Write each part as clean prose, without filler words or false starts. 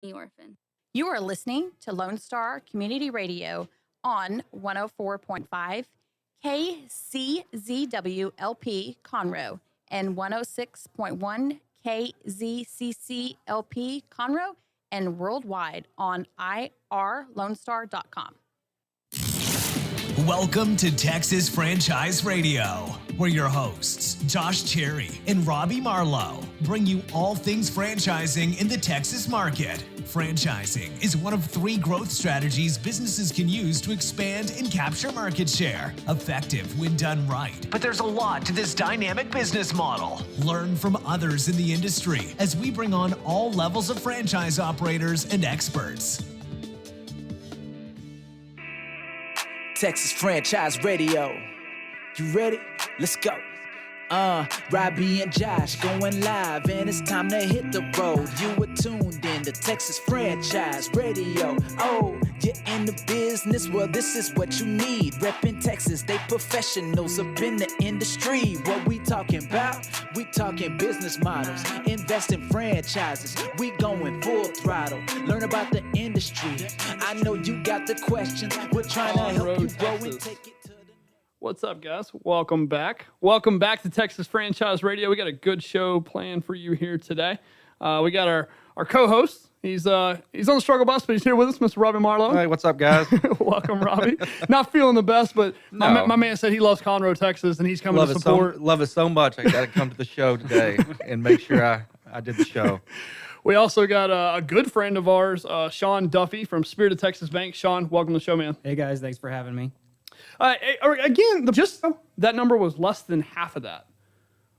Orphan. You are listening to Lone Star Community Radio on 104.5 KCZWLP Conroe and 106.1 KZCCLP Conroe and worldwide on irlonestar.com. Welcome to Texas Franchise Radio, where your hosts, Josh Cherry and Robbie Marlowe, bring you all things franchising in the Texas market. Franchising is one of three growth strategies businesses can use to expand and capture market share, effective when done right. But there's a lot to this dynamic business model. Learn from others in the industry as we bring on all levels of franchise operators and experts. Texas Franchise Radio. You ready? Let's go. Robbie and Josh going live, and it's time to hit the road. You are tuned in to Texas Franchise Radio. Oh, you're in the business? Well, this is what you need. Reppin' Texas, they professionals up in the industry. What we talking about? We talking business models, invest in franchises. We going full throttle. Learn about the industry. I know you got the questions. We're trying to help you grow and take it to the... What's up, guys? Welcome back. Welcome back to Texas Franchise Radio. We got a good show planned for you here today. We got our co-host. He's on the struggle bus, but he's here with us, Mr. Robbie Marlowe. Hey, what's up, guys? Welcome, Robbie. Not feeling the best, but my man said he loves Conroe, Texas, and he's coming to support. Love it so much. I got to come to the show today and make sure I did the show. We also got a good friend of ours, Sean Duffy from Spirit of Texas Bank. Sean, welcome to the show, man. Hey, guys. Thanks for having me. Again, that number was less than half of that.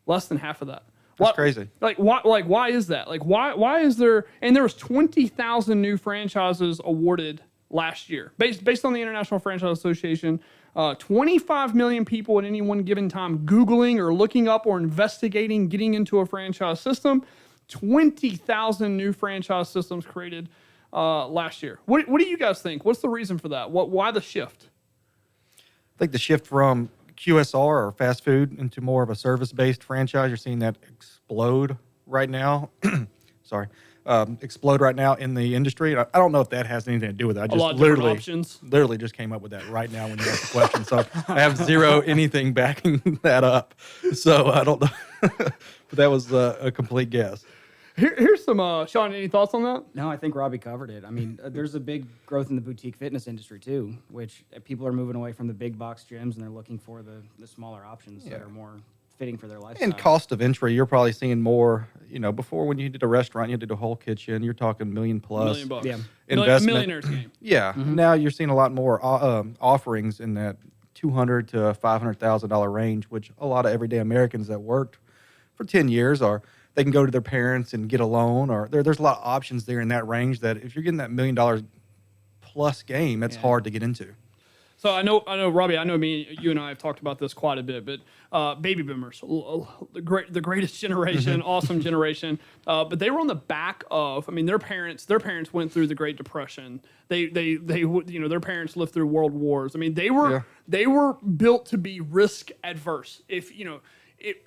Less than half of that. That's crazy. Why is that? Why is there? And there was 20,000 new franchises awarded last year, based on the International Franchise Association. 25 million people at any one given time Googling or looking up or investigating getting into a franchise system. 20,000 new franchise systems created last year. What do you guys think? What's the reason for that? Why the shift? I think the shift from QSR or fast food into more of a service-based franchise, you're seeing that explode right now. Explode right now in the industry. I don't know if that has anything to do with it. I just literally just came up with that right now when you asked the question. So I have zero anything backing that up. So I don't know. But that was a complete guess. Here's some, Sean, any thoughts on that? No, I think Robbie covered it. I mean, there's a big growth in the boutique fitness industry, too, which people are moving away from the big box gyms, and they're looking for the smaller options that are more fitting for their lifestyle. And cost of entry, you're probably seeing more, before when you did a restaurant, you did a whole kitchen, you're talking $1 million plus. $1 million. Yeah. Investment. Millionaire's game. Yeah. Mm-hmm. Now you're seeing a lot more offerings in that $200,000 to $500,000 range, which a lot of everyday Americans that worked for 10 years they can go to their parents and get a loan, or there's a lot of options there in that range that if you're getting that $1 million plus game, that's hard to get into. So I know, Robbie. I know you and I have talked about this quite a bit, but baby boomers, the greatest generation, awesome generation. But they were on the back of. I mean, their parents went through the Great Depression. Their parents lived through world wars. I mean, they were built to be risk adverse.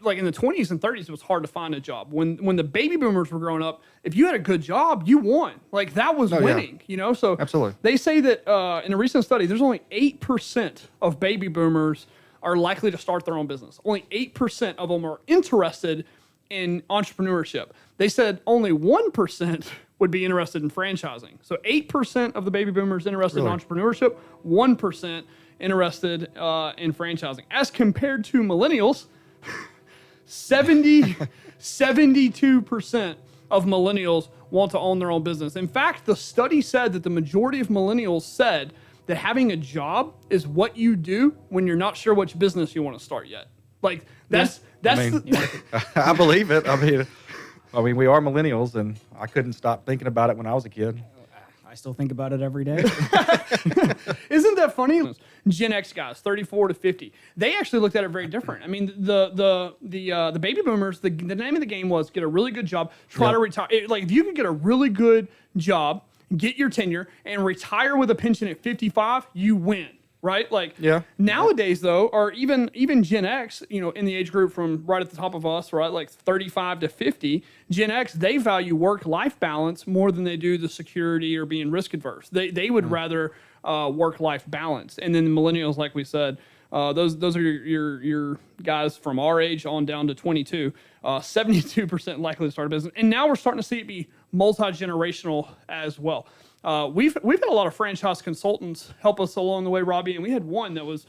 Like in the 20s and 30s, it was hard to find a job. When the baby boomers were growing up, if you had a good job, you won. Like that was winning, So absolutely. They say that in a recent study, there's only 8% of baby boomers are likely to start their own business. Only 8% of them are interested in entrepreneurship. They said only 1% would be interested in franchising. So 8% of the baby boomers interested in entrepreneurship, 1% interested in franchising. As compared to millennials, 72% of millennials want to own their own business. In fact, the study said that the majority of millennials said that having a job is what you do when you're not sure which business you want to start yet. Like that's I believe it. I mean, we are millennials, and I couldn't stop thinking about it when I was a kid. I still think about it every day. Isn't that funny? Gen X guys, 34 to 50, they actually looked at it very different. I mean, the baby boomers, the name of the game was get a really good job, try to retire. If you could get a really good job, get your tenure, and retire with a pension at 55, you win. right? Like Yeah. nowadays though, or even Gen X, in the age group from right at the top of us, right, like 35 to 50, Gen X, they value work-life balance more than they do the security or being risk adverse. They would rather work-life balance. And then the millennials, like we said, those are your guys from our age on down to 22. 72% likely to start a business, and now we're starting to see it be multi-generational as well. We've had a lot of franchise consultants help us along the way, Robbie, and we had one that was,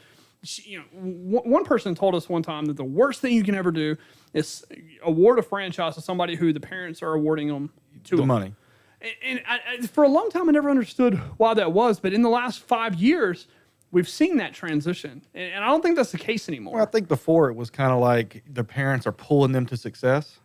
one person told us one time that the worst thing you can ever do is award a franchise to somebody who the parents are awarding them to. The money. And I, for a long time, I never understood why that was, but in the last 5 years, we've seen that transition, and I don't think that's the case anymore. Well, I think before it was kind of like the parents are pulling them to success.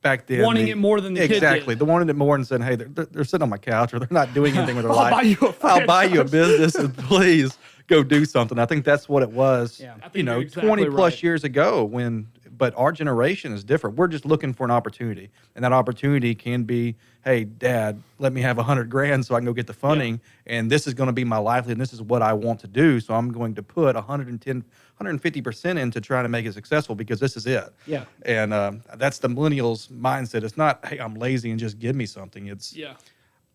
Back then, Wanting it more than the kid did. Exactly. They wanted it more and said, hey, they're sitting on my couch or they're not doing anything with their I'll life. buy you a I'll buy you a business and please go do something. I think that's what it was, Yeah. I think you're exactly 20 plus right. years ago but our generation is different. We're just looking for an opportunity. And that opportunity can be, hey, Dad, let me have $100,000 so I can go get the funding. And this is going to be my livelihood. And this is what I want to do. So I'm going to put 110, 150% into trying to make it successful because this is it. Yeah. And that's the millennials mindset. It's not, hey, I'm lazy and just give me something. It's, Yeah.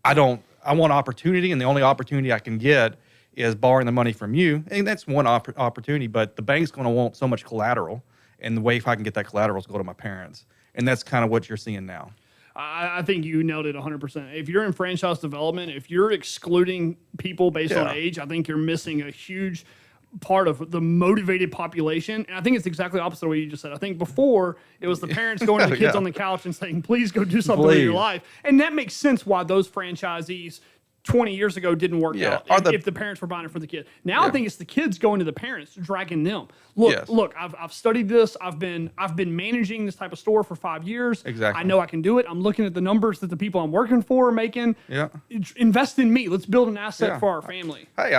I want opportunity. And the only opportunity I can get is borrowing the money from you. And that's one opportunity, but the bank's going to want so much collateral. And the way if I can get that collateral is go to my parents. And that's kind of what you're seeing now. I think you nailed it 100%. If you're in franchise development, if you're excluding people based on Yeah. age, I think you're missing a huge part of the motivated population. And I think it's exactly opposite of what you just said. I think before it was the parents going to the kids Yeah. on the couch and saying, please go do something with your Please. life. And that makes sense why those franchisees 20 years ago didn't work Yeah. out Or if the parents were buying it for the kid. Now I Yeah. think it's the kids going to the parents, dragging them. Look, Yes. look, I've studied this. I've been managing this type of store for 5 years. Exactly. I know I can do it. I'm looking at the numbers that the people I'm working for are making. Yeah. Invest in me. Let's build an asset Yeah. for our family. Hey,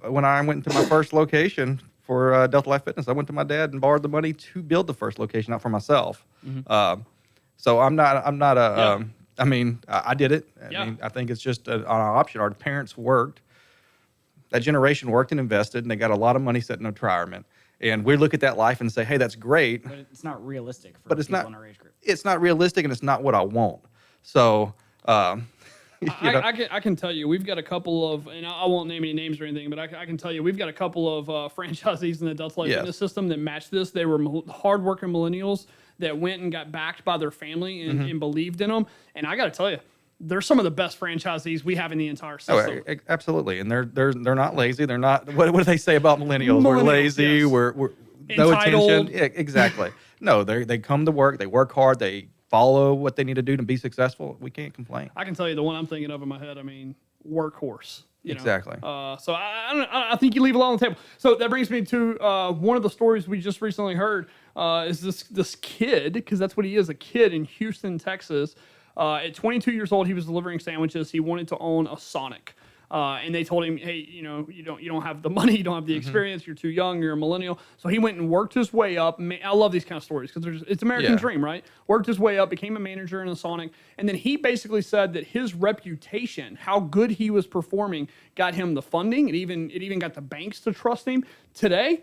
when I went to my first location for Delta Life Fitness, I went to my dad and borrowed the money to build the first location, not for myself. So I'm not Yeah. I did it. Yeah. I think it's just an option. Our parents worked. That generation worked and invested, and they got a lot of money set in retirement. And we look at that life and say, hey, that's great, But it's not realistic for but it's people not. in our age group. It's not realistic, and it's not what I want. So, I can tell you, we've got a couple of, and I won't name any names or anything, but I can tell you, we've got a couple of franchisees in the Delta Life Yes. Fitness system that match this. They were hardworking millennials that went and got backed by their family and believed in them. And I got to tell you, they're some of the best franchisees we have in the entire system. Absolutely, and they're not lazy. They're not. What do they say about millennials? We're Millennials, lazy. yes. We're no Entitled. attention. Yeah, exactly. No, they come to work. They work hard. They follow what they need to do to be successful. We can't complain. I can tell you the one I'm thinking of in my head. I mean, workhorse. Exactly. So I think you leave a lot on the table. So that brings me to one of the stories we just recently heard. Is this kid, because that's what he is, a kid in Houston, Texas. At 22 years old, he was delivering sandwiches. He wanted to own a Sonic. And they told him, hey, you don't have the money, you don't have the experience, you're too young, you're a millennial. So he went and worked his way up. I love these kind of stories because it's American Yeah. dream, right? Worked his way up, became a manager in a Sonic, and then he basically said that his reputation, how good he was performing, got him the funding. It even got the banks to trust him. Today,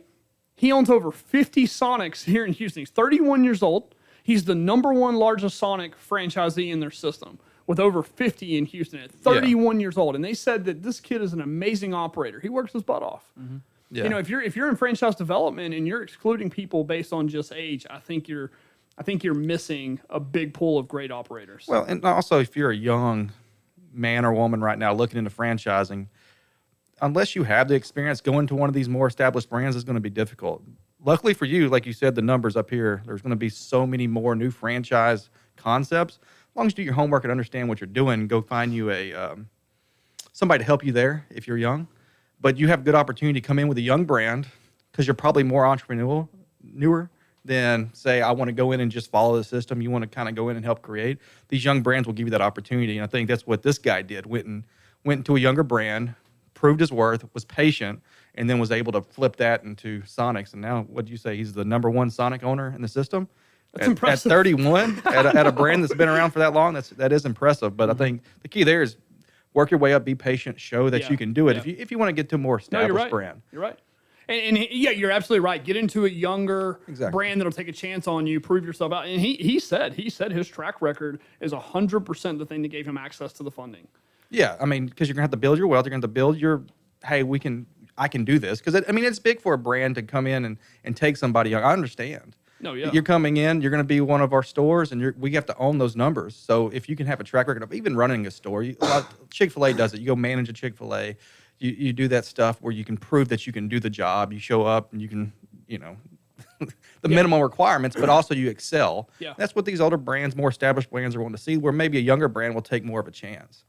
he owns over 50 Sonics here in Houston. He's 31 years old. He's the #1 largest Sonic franchisee in their system, with over 50 in Houston at 31 years old. And they said that this kid is an amazing operator. He works his butt off. Yeah. If you're in franchise development and you're excluding people based on just age, I think you're missing a big pool of great operators. Well, and also if you're a young man or woman right now looking into franchising, unless you have the experience, going to one of these more established brands is going to be difficult. Luckily for you, like you said, the numbers up here, there's going to be so many more new franchise concepts. As long as you do your homework and understand what you're doing, go find you somebody to help you there if you're young. But you have good opportunity to come in with a young brand because you're probably more entrepreneurial, newer than say, I want to go in and just follow the system. You want to kind of go in and help create. These young brands will give you that opportunity. And I think that's what this guy did. Went into a younger brand, proved his worth, was patient, and then was able to flip that into Sonics. And now, what did you say? He's the #1 Sonic owner in the system? That's impressive. At 31, at a brand that's been around for that long, that is impressive. But I think the key there is work your way up, be patient, show that Yeah. you can do it. Yeah. If you want to get to a more No, established you're right. brand. You're right. And yeah, you're absolutely right. Get into a younger Exactly. brand that'll take a chance on you, prove yourself out. And he said his track record is 100% the thing that gave him access to the funding. Yeah, I mean, because you're gonna have to build your wealth. You're gonna have to build your, hey, I can do this. Because I mean, it's big for a brand to come in and take somebody young. I understand. No, yeah. You're coming in. You're gonna be one of our stores, and we have to own those numbers. So if you can have a track record of even running a store, Chick-fil-A does it. You go manage a Chick-fil-A. You do that stuff where you can prove that you can do the job. You show up and you can, the minimum requirements, but also you excel. Yeah. That's what these older brands, more established brands are wanting to see, where maybe a younger brand will take more of a chance.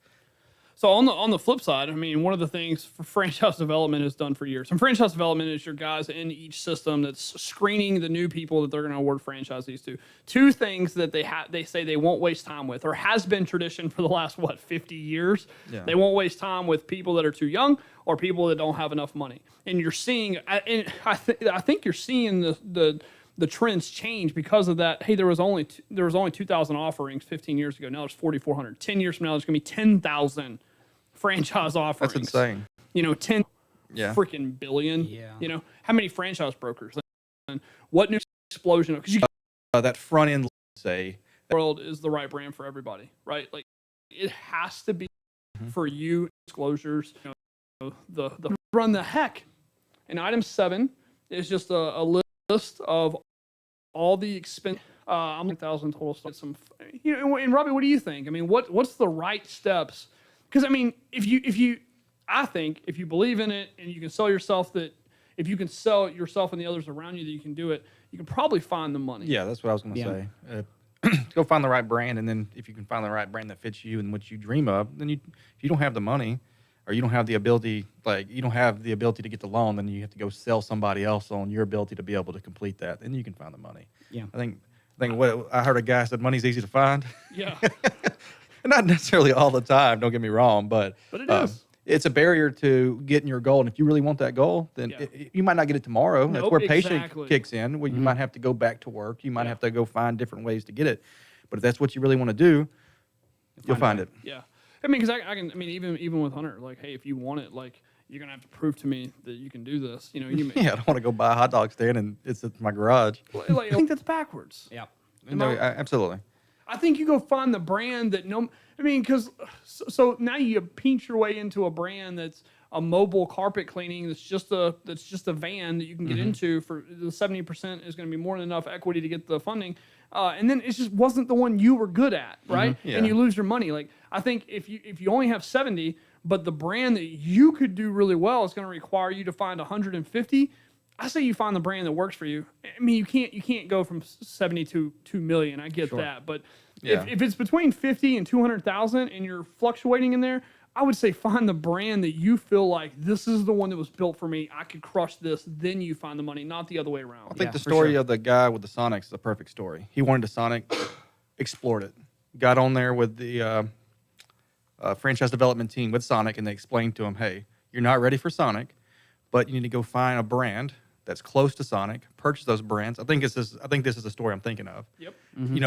So on the flip side, I mean, one of the things for franchise development is done for years. And franchise development is your guys in each system that's screening the new people that they're going to award franchisees to. Two things that they say they won't waste time with, or has been tradition for the last 50 years. Yeah. They won't waste time with people that are too young or people that don't have enough money. And you're seeing, and I think you're seeing the trends change because of that. Hey, there was only 2,000 offerings 15 years ago. Now there's 4,400. 10 years from now, there's going to be 10,000 franchise offerings. That's insane. 10 Yeah. freaking billion. Yeah. How many franchise brokers? And what new explosion? Because That front end, say, world is the right brand for everybody, right? Like it has to be for you. Disclosures, the run the heck. And item 7 is just a list of all the expense. I'm 1,000 total stuff. And Robbie, what do you think? I mean, what's the right steps? Because I mean, I think if you believe in it and you can sell yourself, that if you can sell yourself and the others around you that you can do it, you can probably find the money. yeah, that's what I was going to Yeah. say. Go find the right brand, and then if you can find the right brand that fits you and what you dream of, then if you don't have the money, or you don't have the ability, to get the loan, then you have to go sell somebody else on your ability to be able to complete that. Then you can find the money. Yeah. I think what I heard a guy said, money's easy to find. Yeah. Not necessarily all the time, don't get me wrong, but But it is. It's a barrier to getting your goal. And if you really want that goal, then Yeah. you might not get it tomorrow. That's Nope, where patience exactly. kicks in, where you might have to go back to work. You might Yeah. have to go find different ways to get it. But if that's what you really want to do, you'll find it. Yeah. I mean, because I can. I mean, even with Hunter, like, hey, if you want it, like, you're gonna have to prove to me that you can do this. You Yeah, I don't want to go buy a hot dog stand and it's at my garage. like, I think that's backwards. Yeah. No, absolutely. I think you go find the brand that because so now you pinch your way into a brand that's a mobile carpet cleaning that's just a van that you can get into for the 70% is going to be more than enough equity to get the funding, and then it just wasn't the one you were good at, right? Yeah. And you lose your money. Like I think if you only have 70, but the brand that you could do really well is going to require you to find 150. I say you find the brand that works for you. I mean, you can't go from 70 to 2 million. I get that, but Yeah. if it's between 50 and 200,000 and you're fluctuating in there, I would say find the brand that you feel like this is the one that was built for me. I could crush this. Then you find the money, not the other way around. I think Yeah, the for story sure. of the guy with the Sonics is a perfect story. He wanted a Sonic, explored it, got on there with the franchise development team with Sonic, and they explained to him, hey, you're not ready for Sonic, but you need to go find a brand that's close to Sonic, purchase those brands. I think this is the story I'm thinking of. Yep.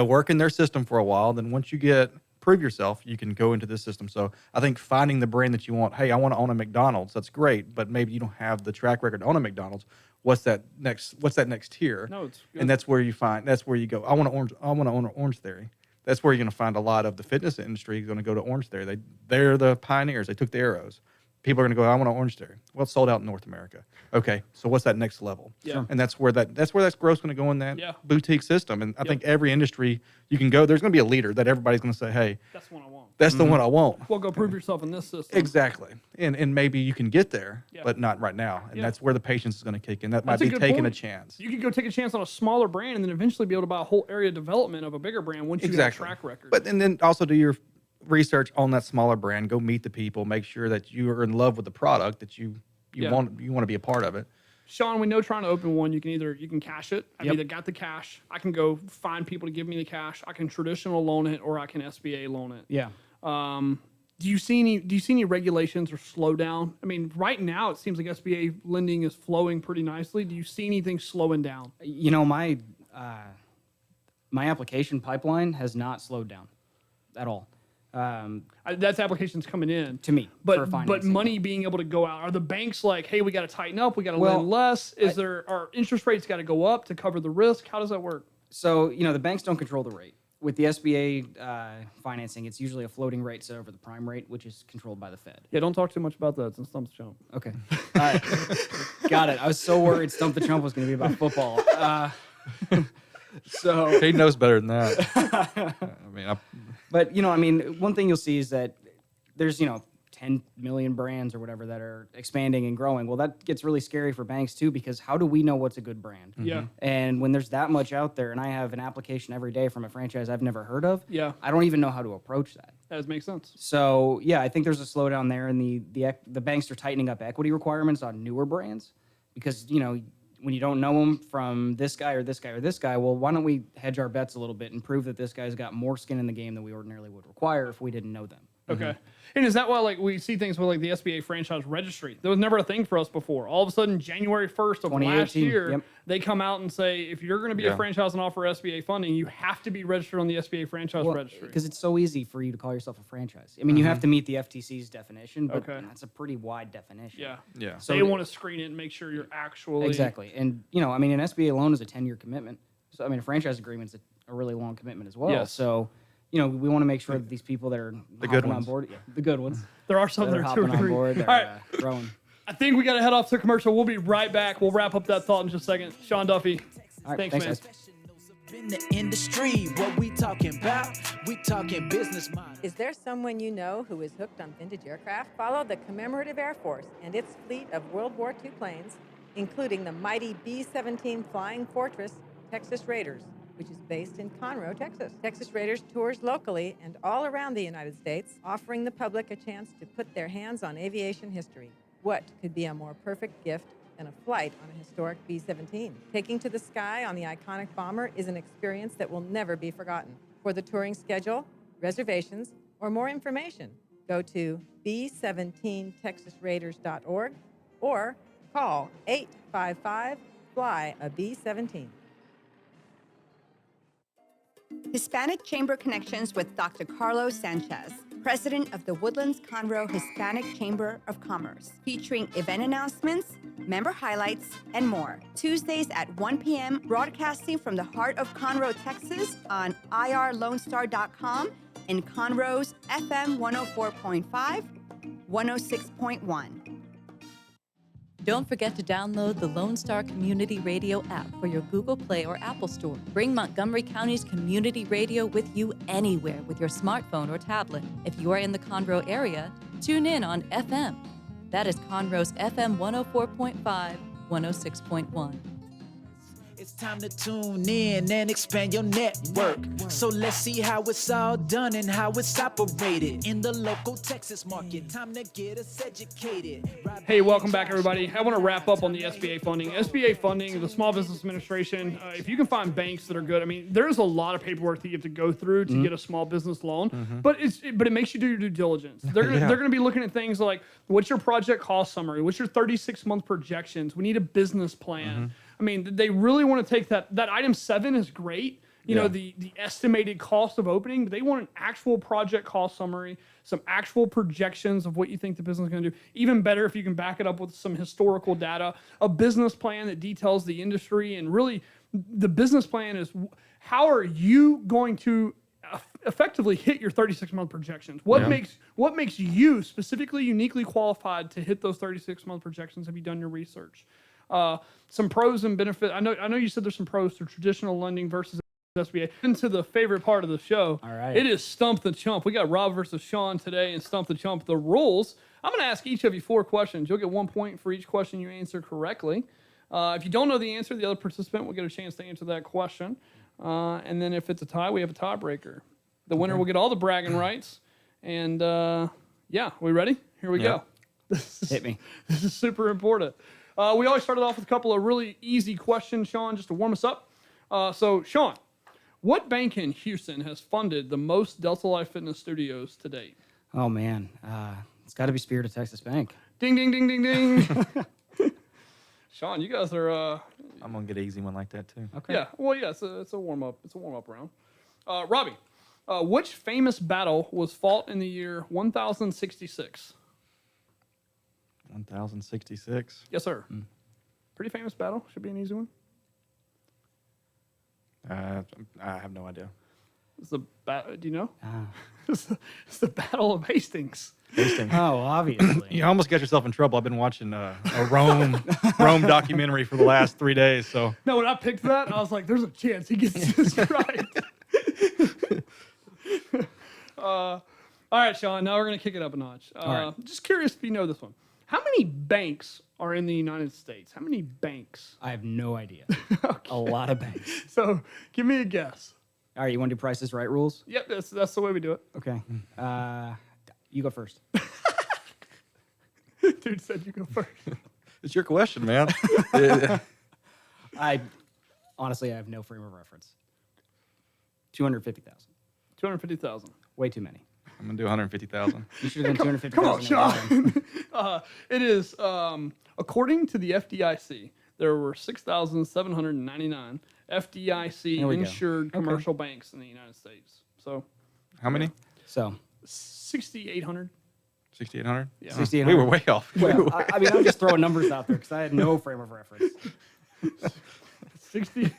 Work in their system for a while. Then once you prove yourself, you can go into this system. So I think finding the brand that you want. Hey, I want to own a McDonald's. That's great, but maybe you don't have the track record to own a McDonald's. What's that next tier? No, it's good. And that's where you go. I want to own an Orange Theory. That's where you're going to find a lot of the fitness industry is going to go to Orange Theory. They're the pioneers. They took the arrows. People are going to go, I want an Orange Theory. Well, it's sold out in North America. Okay, so what's that next level? Yeah. Sure. And that's where that growth's going to go in that Yeah. boutique system. And I think every industry you can go, there's going to be a leader that everybody's going to say, hey, That's what I want. that's the one I want. Well, go prove yourself in this system. Exactly. And maybe you can get there, Yeah. but not right now. And Yeah. that's where the patience is going to kick in. That That's might a be good taking a point. chance. You could go take a chance on a smaller brand and then eventually be able to buy a whole area development of a bigger brand once you have a track record. But and then also do your research on that smaller brand. Go meet the people. Make sure that you are in love with the product that you Yeah. want to be a part of it. Sean, we know trying to open one, you can cash it. I've Yep. either got the cash, I can go find people to give me the cash, I can traditional loan it, or I can SBA loan it. Yeah. Do you see any regulations or slowdown? I mean, right now it seems like SBA lending is flowing pretty nicely. Do you see anything slowing down? My application pipeline has not slowed down at all. That's applications coming in To me, for but financing. money being able to go out. Are the banks like, hey, we got to tighten up, we got to Well, lend less? Are interest rates got to go up to cover the risk? How does that work? So, the banks don't control the rate. With the SBA financing, it's usually a floating rate set over the prime rate, which is controlled by the Fed. Yeah, don't talk too much about that. Since Stump's jump. Okay. All right. Got it. I was so worried Stump the Trump was going to be about football. So, He knows better than that. but, one thing you'll see is that there's, 10 million brands or whatever that are expanding and growing. Well, that gets really scary for banks too, because how do we know what's a good brand? Yeah. And when there's that much out there, and I have an application every day from a franchise I've never heard of, Yeah. I don't even know how to approach that. That does make sense. So yeah, I think there's a slowdown there, and the banks are tightening up equity requirements on newer brands, because when you don't know them from this guy or this guy or this guy, well, why don't we hedge our bets a little bit and prove that this guy's got more skin in the game than we ordinarily would require if we didn't know them. Okay. And is that why we see things with the SBA franchise registry? That was never a thing for us before. All of a sudden, January 1st of last 2018, year, yep. they come out and say, if you're going to be a Yeah. franchise and offer SBA funding, you have to be registered on the SBA franchise registry. Because it's so easy for you to call yourself a franchise. I mean, you have to meet the FTC's definition, but Okay. that's a pretty wide definition. Yeah. Yeah. So they want to screen it and make sure you're actually Exactly. And, an SBA loan is a 10-year commitment. So, a franchise agreement's a really long commitment as well. Yes. So, we want to make sure that these people that are good hopping on ones. board, the good ones, There are some that that are are 2 or hopping on 3. board, they're All right. growing. I think we got to head off to commercial. We'll be right back. We'll wrap up that thought in just a second. Sean Duffy. All right, Thanks, man. guys. In the industry, what we talking about? We talking business mind. Is there someone you know who is hooked on vintage aircraft? Follow the Commemorative Air Force and its fleet of World War II planes, including the mighty B-17 Flying Fortress Texas Raiders, which is based in Conroe, Texas. Texas Raiders tours locally and all around the United States, offering the public a chance to put their hands on aviation history. What could be a more perfect gift than a flight on a historic B-17? Taking to the sky on the iconic bomber is an experience that will never be forgotten. For the touring schedule, reservations, or more information, go to b17texasraiders.org or call 855-FLY-A-B-17. Hispanic Chamber Connections with Dr. Carlos Sanchez, President of the Woodlands Conroe Hispanic Chamber of Commerce, featuring event announcements, member highlights, and more. Tuesdays at 1 p.m., broadcasting from the heart of Conroe, Texas on irlonestar.com and Conroe's FM 104.5, 106.1. Don't forget to download the Lone Star Community Radio app for your Google Play or Apple Store. Bring Montgomery County's community radio with you anywhere with your smartphone or tablet. If you are in the Conroe area, tune in on FM. That is Conroe's FM 104.5, 106.1. It's time to tune in and expand your network. So let's see how it's all done and how it's operated in the local Texas market. Time to get us educated. Hey, welcome back, everybody. I want to wrap up on the SBA funding. SBA funding, the Small Business Administration, if you can find banks that are good, there's a lot of paperwork that you have to go through to get a small business loan, but it makes you do your due diligence. They're gonna be looking at things like, what's your project cost summary? What's your 36-month projections? We need a business plan. They really want to take that item 7 is great. The estimated cost of opening, but they want an actual project cost summary, some actual projections of what you think the business is going to do. Even better if you can back it up with some historical data, a business plan that details the industry, and really the business plan is how are you going to effectively hit your 36-month projections? What makes you specifically uniquely qualified to hit those 36-month projections? Have you done your research? Some pros and benefits. I know you said there's some pros to traditional lending versus SBA. Into the favorite part of the show. All right. It is Stump the Chump. We got Rob versus Sean today and Stump the Chump. The rules. I'm going to ask each of you 4 questions. You'll get 1 point for each question you answer correctly. If you don't know the answer, the other participant will get a chance to answer that question. And then if it's a tie, we have a tiebreaker. The winner will get all the bragging rights. And we ready? Here we go. Hit me. This is super important. We always started off with a couple of really easy questions, Sean, just to warm us up. So, Sean, what bank in Houston has funded the most Delta Life Fitness studios to date? Oh, man. It's got to be Spirit of Texas Bank. Ding, ding, ding, ding, ding. Sean, you guys are... I'm going to get an easy one like that, too. Okay. Yeah, well, yeah, it's a warm-up. It's a warm-up round. Robbie, Which famous battle was fought in the year 1066? 1066. Yes, sir. Pretty famous battle. Should be an easy one. I have no idea. It's the do you know? It's the Battle of Hastings. Hastings. Oh, obviously. You almost got yourself in trouble. I've been watching a Rome documentary for the last 3 days. So No, when I picked that, I was like, "There's a chance he gets this right." All right, Sean. Now we're gonna kick it up a notch. right. Just curious if you know this one. How many banks are in the United States? How many banks? I have no idea. A lot of banks. So, give me a guess. All right, you want to do Price is Right rules? Yep, that's the way we do it. Okay. You go first. Dude said you go first. it's your question, man. I honestly, I have no frame of reference. 250,000. 250,000. Way too many. I'm gonna do 150,000. You should have done Come on, 250,000. Sean. It is, according to the FDIC, there were 6,799 FDIC There we go. insured commercial banks in the United States. So, How many? So, 6,800. 6,800. Yeah. 6,800. We were way off. Well, I mean, I'm just throwing numbers out there because I had no frame of reference. 60.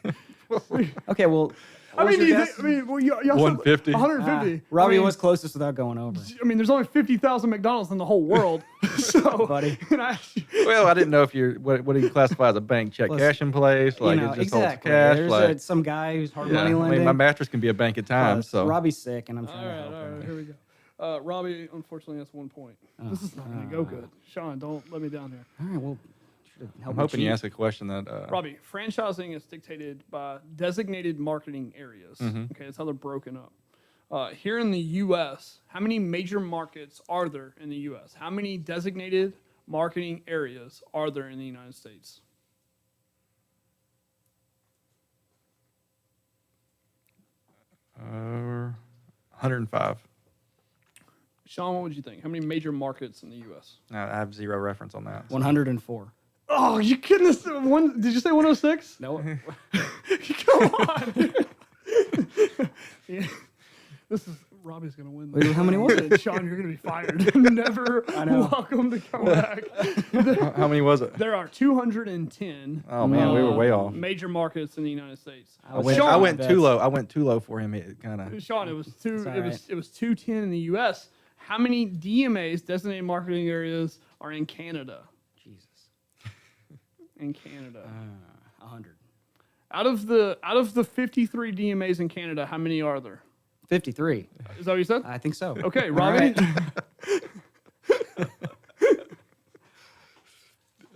Okay, well, I what was mean, your you guess? think, I mean, well, you, 150. 150. Robbie I mean, was closest without going over. I mean, there's only 50,000 McDonald's in the whole world. So, Buddy. and I, Well, I didn't know if you're what do you classify as a bank? Check Listen, cash in place, like you know, it just holds exactly. cash. There's Like, some guy who's hard yeah. money I lending. mean, my mattress can be a bank at times. So Robbie's sick, and I'm all trying to help right, him. here we go. Robbie, unfortunately, that's 1 point. This is not going to go good. Sean, don't let me down here. All right, well, should have helped I'm me hoping you cheat. ask a question that Robbie, franchising is dictated by designated marketing areas. Okay, that's how they're broken up. Here in the U.S., how many major markets are there in the U.S.? How many designated marketing areas are there in the United States? uh, 105. Sean, what would you think? How many major markets in the U.S.? I have zero reference on that. 104. Oh, you kidding us? Did you say 106? No. Come on. Yeah. This is Robbie's gonna win. Wait, how many was it? Sean, you're gonna be fired. Never know. welcome to come back. How many was it? There are 210 Oh man, we were way off. major markets in the United States. I went Sean, too low. I went too low for him. It kind of. Sean, it was two. It's all It was 210 in the U.S. How many DMAs, designated marketing areas, are in Canada? Jesus. In Canada, 100. out of the 53 DMAs in Canada, how many are there? 53. Is that what you said? I think so. Okay, All Robbie. right.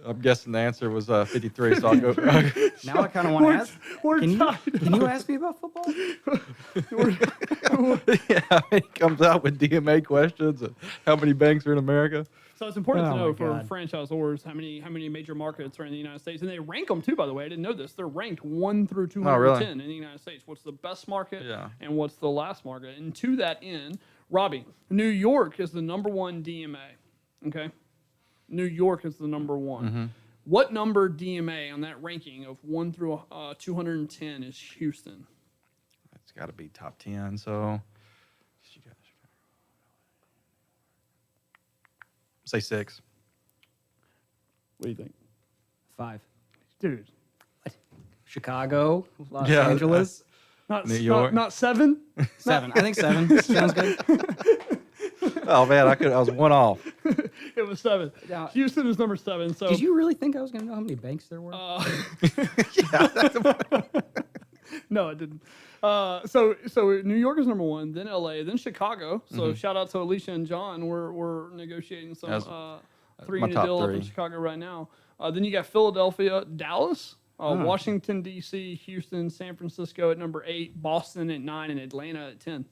I'm guessing the answer was 53. So I'll go. Now I kind of want to ask. We're Can tied. you ask me about football? yeah, he comes out with DMA questions. And how many banks are in America? So it's important to Oh know my for God. franchisors how many major markets are in the United States, and they rank them too. By the way, I didn't know this. They're ranked 1 through 210 in the United States. What's the best market Yeah. and what's the last market? And to that end, Robbie, New York is the number 1 DMA. Okay, New York is the number 1. What number DMA on that ranking of 1 through 210 is Houston? It's got to be top 10. So say 6. What do you think, 5. dude? Chicago, Los Yeah. Angeles. Not New York. Not 7. 7. I think 7. Sounds good. Oh man, I was one off. It was 7. Yeah. Houston is number 7. So Did you really think I was going to know how many banks there were? No, it didn't. So New York is number 1, then LA, then Chicago. So shout out to Alicia and John. We're negotiating some That's 3-unit my top deal up in 3. Chicago right now. Then you got Philadelphia, Dallas, Washington D.C., Houston, San Francisco at number 8, Boston at 9, and Atlanta at 10.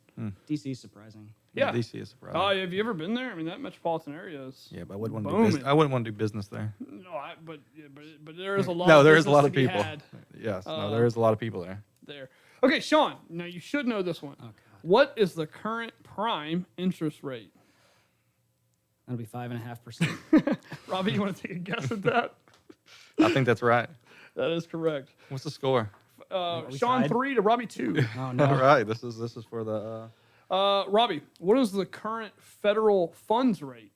DC is surprising. Yeah. DC is surprising. Have you ever been there? I mean, that metropolitan area is. Yeah, but I wouldn't want to do booming. business. I wouldn't want to do business there. No, but there is a lot. No, of there is a business lot to of be people. had Yes, no, there is a lot of people there. there. Okay, Sean. Now you should know this one. What is the current prime interest rate? That'll be 5.5%. Robbie, you want to take a guess at that? I think that's right. That is correct. What's the score? Sean tied? 3 to Robbie 2. Oh All no. right, this is for the. Robbie, what is the current federal funds rate?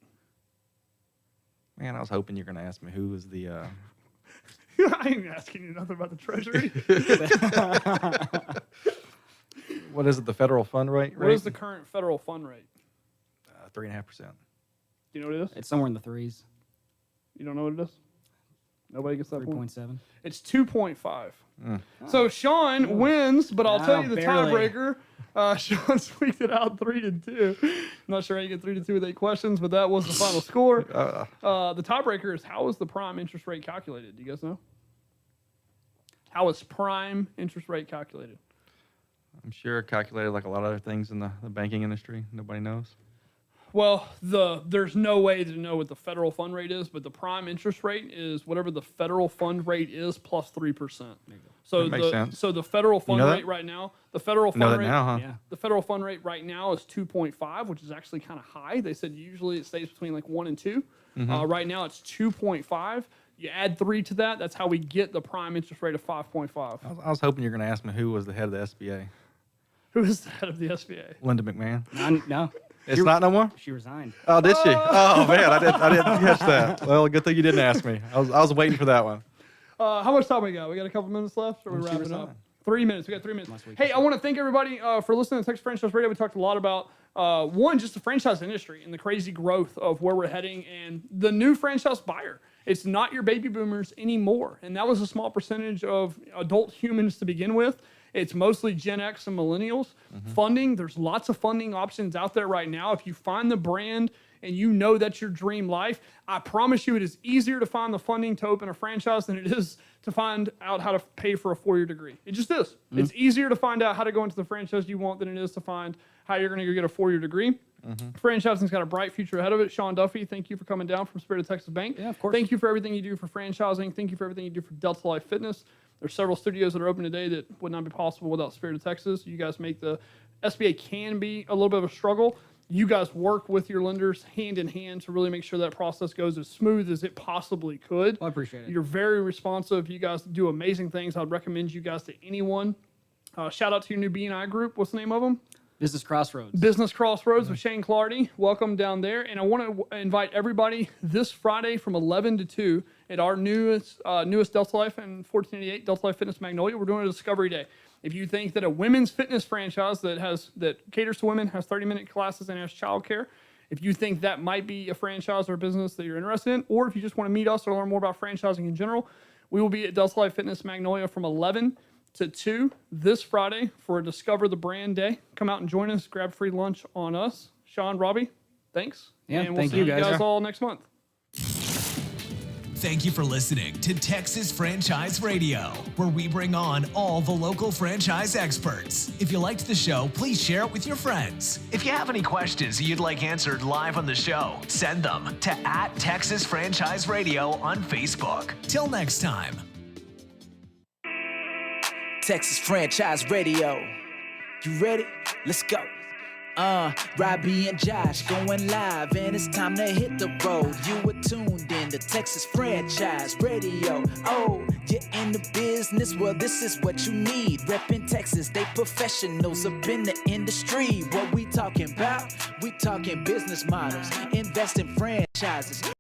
Man, I was hoping you're going to ask me who is the. I ain't asking you nothing about the Treasury. What is it? The federal fund rate? What is the current federal fund rate? 3.5%. Do you know what it is? It's somewhere in the threes. You don't know what it is? Nobody gets that point? 3.7. It's 2.5. So Sean wins, but I'll tell you the barely. tiebreaker. Sean squeaked it out 3-2. I'm not sure how you get 3-2 with 8 questions, but that was the final score. The tiebreaker is, how is the prime interest rate calculated? Do you guys know? How is prime interest rate calculated? I'm sure calculated like a lot of other things in the banking industry. Nobody knows. Well, there's no way to know what the federal fund rate is, but the prime interest rate is whatever the federal fund rate is plus 3%. So That makes sense. So the federal fund know that? rate right now, the federal Know fund that rate now, huh? Yeah. the federal fund rate right now is 2.5, which is actually kind of high. They said usually it stays between like 1 and 2. Right now it's 2.5. You add 3 to that, that's how we get the prime interest rate of 5.5. I was hoping you're going to ask me who was the head of the SBA. Who is the head of the SBA? Linda McMahon. No. It's not no more? She resigned. Oh, did she? Oh, man, I didn't catch that. Well, good thing you didn't ask me. I was waiting for that one. How much time we got? We got a couple minutes left, or we're When she wrapping up? resigned. 3 minutes. We got 3 minutes. Last week. Hey, I want to thank everybody for listening to Texas Franchise Radio. We talked a lot about one, just the franchise industry and the crazy growth of where we're heading, and the new franchise buyer. It's not your baby boomers anymore, and that was a small percentage of adult humans to begin with. It's mostly Gen X and millennials. Funding, there's lots of funding options out there right now. If you find the brand and you know that's your dream life, I promise you it is easier to find the funding to open a franchise than it is to find out how to pay for a 4-year degree. It just is. It's easier to find out how to go into the franchise you want than it is to find how you're going to go get a 4-year degree. Franchising's got a bright future ahead of it. Sean Duffy, thank you for coming down from Spirit of Texas Bank. Yeah, of course. Thank you for everything you do for franchising. Thank you for everything you do for Delta Life Fitness. There's several studios that are open today that would not be possible without Spirit of Texas. You guys make the SBA can be a little bit of a struggle. You guys work with your lenders hand in hand to really make sure that process goes as smooth as it possibly could. I appreciate it. You're very responsive. You guys do amazing things. I'd recommend you guys to anyone. Shout out to your new B&I group. What's the name of them? Business Crossroads. Business Crossroads with Shane Clardy. Welcome down there. And I want to invite everybody this Friday from 11 to 2 at our newest Delta Life and 1488 Delta Life Fitness Magnolia. We're doing a Discovery Day. If you think that a women's fitness franchise that caters to women, has 30-minute classes, and has childcare, if you think that might be a franchise or a business that you're interested in, or if you just want to meet us or learn more about franchising in general, we will be at Delta Life Fitness Magnolia from 11 to 2 this Friday for a Discover the Brand Day. Come out and join us. Grab free lunch on us. Sean, Robbie, thanks. Yeah, and we'll thank see you, you guys. guys all next month. Thank you for listening to Texas Franchise Radio, where we bring on all the local franchise experts. If you liked the show, please share it with your friends. If you have any questions you'd like answered live on the show, send them to @Texas Franchise Radio on Facebook. Till next time. Texas Franchise Radio. You ready? Let's go. Robbie and Josh going live, and it's time to hit the road. You were tuned in to Texas Franchise Radio. Oh, you're in the business? Well, this is what you need. Reppin' Texas, they professionals up in the industry. What we talking about? We talking business models, invest in franchises.